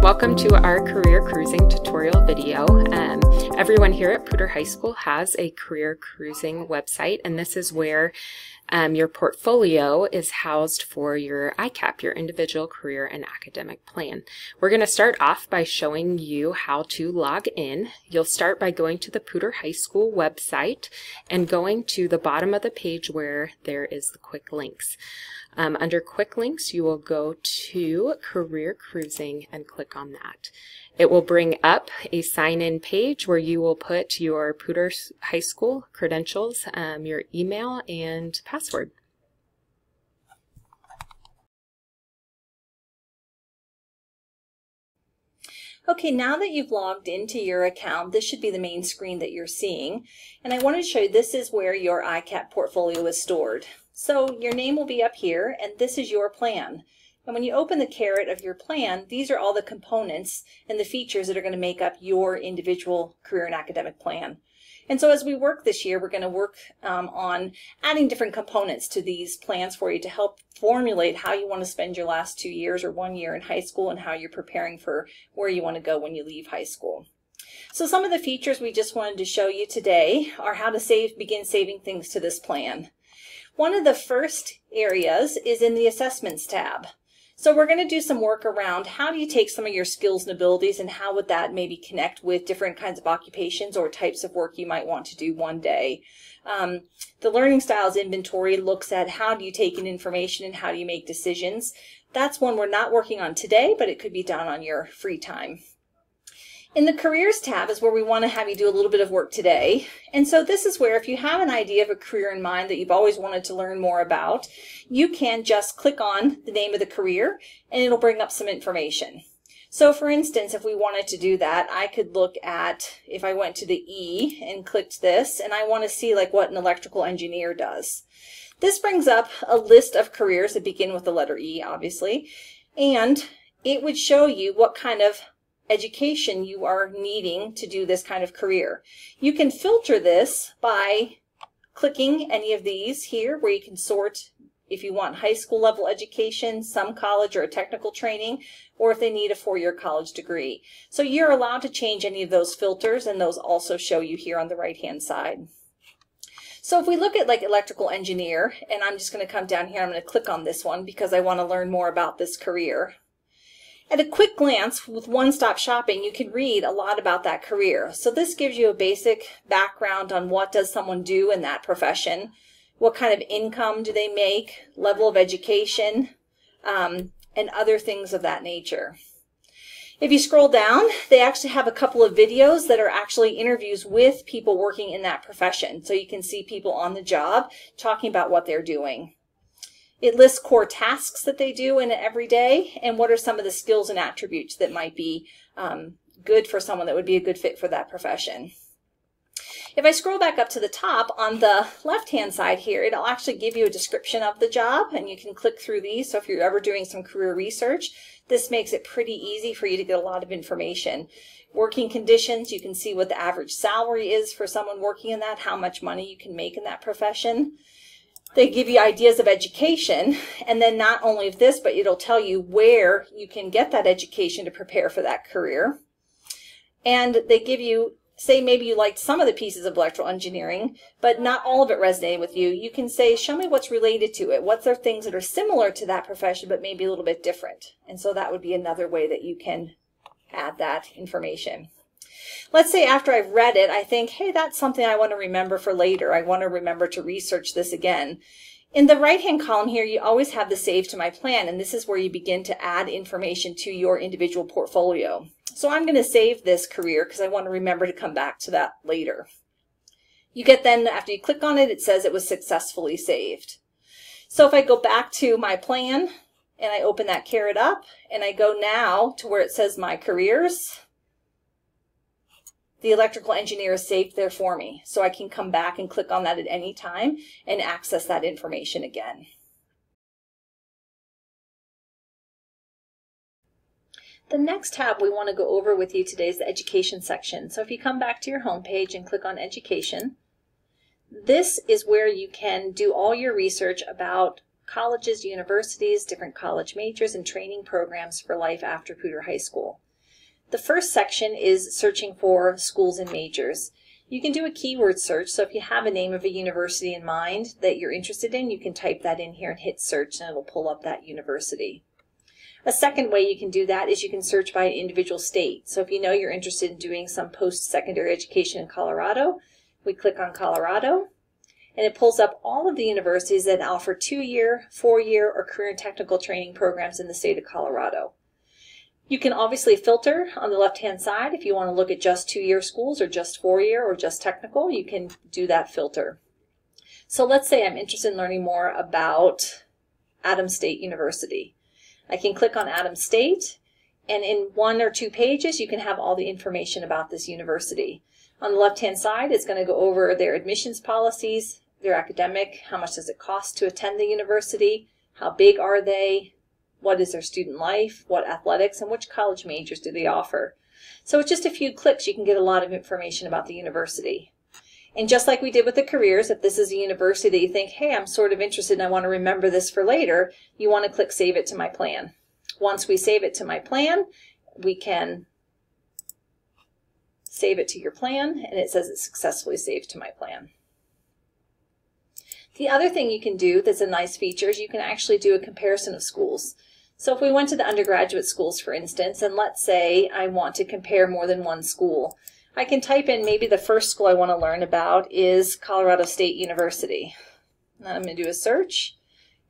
Welcome to our career cruising tutorial video. Everyone here at Poudre High School has a career cruising website, and this is where your portfolio is housed for your ICAP, your individual career and academic plan. We're going to start off by showing you how to log in. You'll start by going to the Poudre High School website and going to the bottom of the page where there is the quick links. Under quick links, you will go to career cruising and click on that. It will bring up a sign-in page where you will put your Poudre High School credentials, your email, and password. Okay, now that you've logged into your account, this should be the main screen that you're seeing. And I wanted to show you this is where your ICAP portfolio is stored. So your name will be up here, and this is your plan. And when you open the caret of your plan, these are all the components and the features that are going to make up your individual career and academic plan. And so as we work this year, we're going to work on adding different components to these plans for you to help formulate how you want to spend your last 2 years or 1 year in high school and how you're preparing for where you want to go when you leave high school. So some of the features we just wanted to show you today are how to begin saving things to this plan. One of the first areas is in the Assessments tab. So we're going to do some work around how do you take some of your skills and abilities and how would that maybe connect with different kinds of occupations or types of work you might want to do one day. The Learning Styles Inventory looks at how do you take in information and how do you make decisions. That's one we're not working on today, but it could be done on your free time. In the Careers tab is where we want to have you do a little bit of work today. And so this is where if you have an idea of a career in mind that you've always wanted to learn more about, you can just click on the name of the career and it'll bring up some information. So for instance, if we wanted to do that, I could look at, if I went to the E and clicked this, and I want to see like what an electrical engineer does. This brings up a list of careers that begin with the letter E, obviously, and it would show you what kind of education you are needing to do this kind of career. You can filter this by clicking any of these here where you can sort if you want high school level education, some college or a technical training, or if they need a 4-year college degree. So you're allowed to change any of those filters, and those also show you here on the right hand side. So if we look at like electrical engineer, and I'm just going to come down here, I'm going to click on this one because I want to learn more about this career. At a quick glance with one-stop shopping, you can read a lot about that career. So this gives you a basic background on what does someone do in that profession, what kind of income do they make, level of education, and other things of that nature. If you scroll down, they actually have a couple of videos that are actually interviews with people working in that profession. So you can see people on the job talking about what they're doing. It lists core tasks that they do in every day and what are some of the skills and attributes that might be good for someone that would be a good fit for that profession. If I scroll back up to the top on the left-hand side here, it'll actually give you a description of the job and you can click through these. So if you're ever doing some career research, this makes it pretty easy for you to get a lot of information. Working conditions, you can see what the average salary is for someone working in that, how much money you can make in that profession. They give you ideas of education, and then not only of this, but it'll tell you where you can get that education to prepare for that career. And they give you, say maybe you liked some of the pieces of electrical engineering, but not all of it resonated with you. You can say, show me what's related to it. What's there things that are similar to that profession, but maybe a little bit different? And so that would be another way that you can add that information. Let's say after I've read it, I think, hey, that's something I want to remember for later. I want to remember to research this again. In the right-hand column here, you always have the Save to My Plan, and this is where you begin to add information to your individual portfolio. So I'm going to save this career because I want to remember to come back to that later. You get then, after you click on it, it says it was successfully saved. So if I go back to my plan, and I open that caret up, and I go now to where it says My Careers, the electrical engineer is saved there for me, so I can come back and click on that at any time and access that information again. The next tab we want to go over with you today is the Education section. So if you come back to your home page and click on Education, this is where you can do all your research about colleges, universities, different college majors, and training programs for life after Poudre High School. The first section is searching for schools and majors. You can do a keyword search, so if you have a name of a university in mind that you're interested in, you can type that in here and hit search and it'll pull up that university. A second way you can do that is you can search by an individual state. So if you know you're interested in doing some post-secondary education in Colorado, we click on Colorado and it pulls up all of the universities that offer 2-year, 4-year, or career and technical training programs in the state of Colorado. You can obviously filter on the left-hand side. If you want to look at just 2-year schools or just 4-year or just technical, you can do that filter. So let's say I'm interested in learning more about Adams State University. I can click on Adams State, and in 1 or 2 pages you can have all the information about this university. On the left-hand side, it's going to go over their admissions policies, their academic, how much does it cost to attend the university, how big are they, what is their student life, what athletics, and which college majors do they offer. So with just a few clicks, you can get a lot of information about the university. And just like we did with the careers, if this is a university that you think, hey, I'm sort of interested and I want to remember this for later, you want to click Save It to My Plan. Once we save it to my plan, we can save it to your plan, and it says it's successfully saved to my plan. The other thing you can do that's a nice feature is you can actually do a comparison of schools. So if we went to the undergraduate schools, for instance, and let's say I want to compare more than one school, I can type in maybe the first school I want to learn about is Colorado State University. And I'm going to do a search,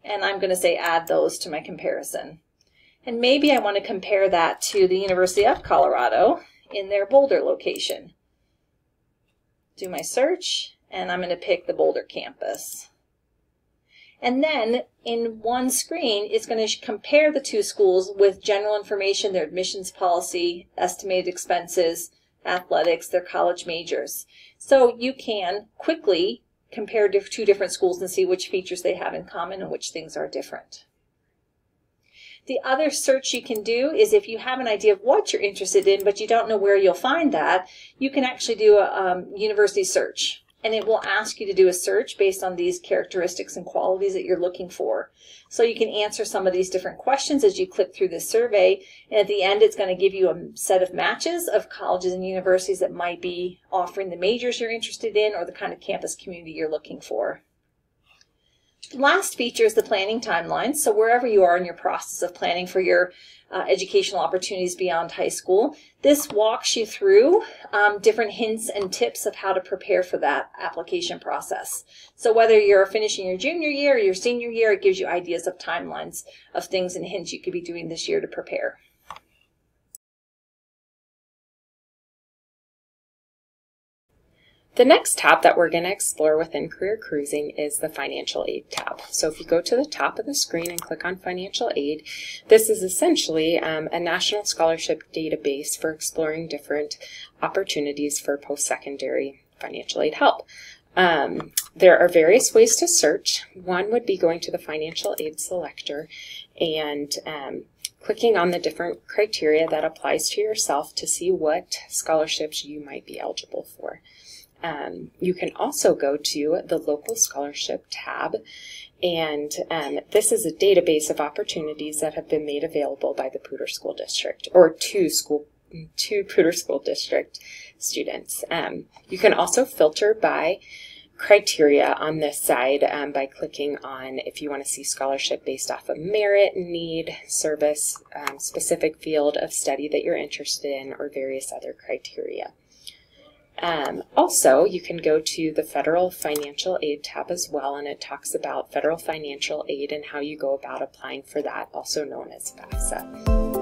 and I'm going to say add those to my comparison. And maybe I want to compare that to the University of Colorado in their Boulder location. Do my search, and I'm going to pick the Boulder campus. And then in one screen, it's going to compare the 2 schools with general information, their admissions policy, estimated expenses, athletics, their college majors. So you can quickly compare 2 different schools and see which features they have in common and which things are different. The other search you can do is if you have an idea of what you're interested in, but you don't know where you'll find that, you can actually do a university search. And it will ask you to do a search based on these characteristics and qualities that you're looking for. So you can answer some of these different questions as you click through this survey. And at the end, it's going to give you a set of matches of colleges and universities that might be offering the majors you're interested in or the kind of campus community you're looking for. The last feature is the planning timeline. So wherever you are in your process of planning for your educational opportunities beyond high school, this walks you through different hints and tips of how to prepare for that application process. So whether you're finishing your junior year or your senior year, it gives you ideas of timelines of things and hints you could be doing this year to prepare. The next tab that we're going to explore within Career Cruising is the Financial Aid tab. So if you go to the top of the screen and click on Financial Aid, this is essentially a national scholarship database for exploring different opportunities for post-secondary financial aid help. There are various ways to search. One would be going to the Financial Aid selector and clicking on the different criteria that applies to yourself to see what scholarships you might be eligible for. You can also go to the Local Scholarship tab, and this is a database of opportunities that have been made available by the Poudre School District, or two Poudre School District students. You can also filter by criteria on this side by clicking on if you want to see scholarship based off of merit, need, service, specific field of study that you're interested in, or various other criteria. Also, you can go to the Federal Financial Aid tab as well, and it talks about federal financial aid and how you go about applying for that, also known as FAFSA.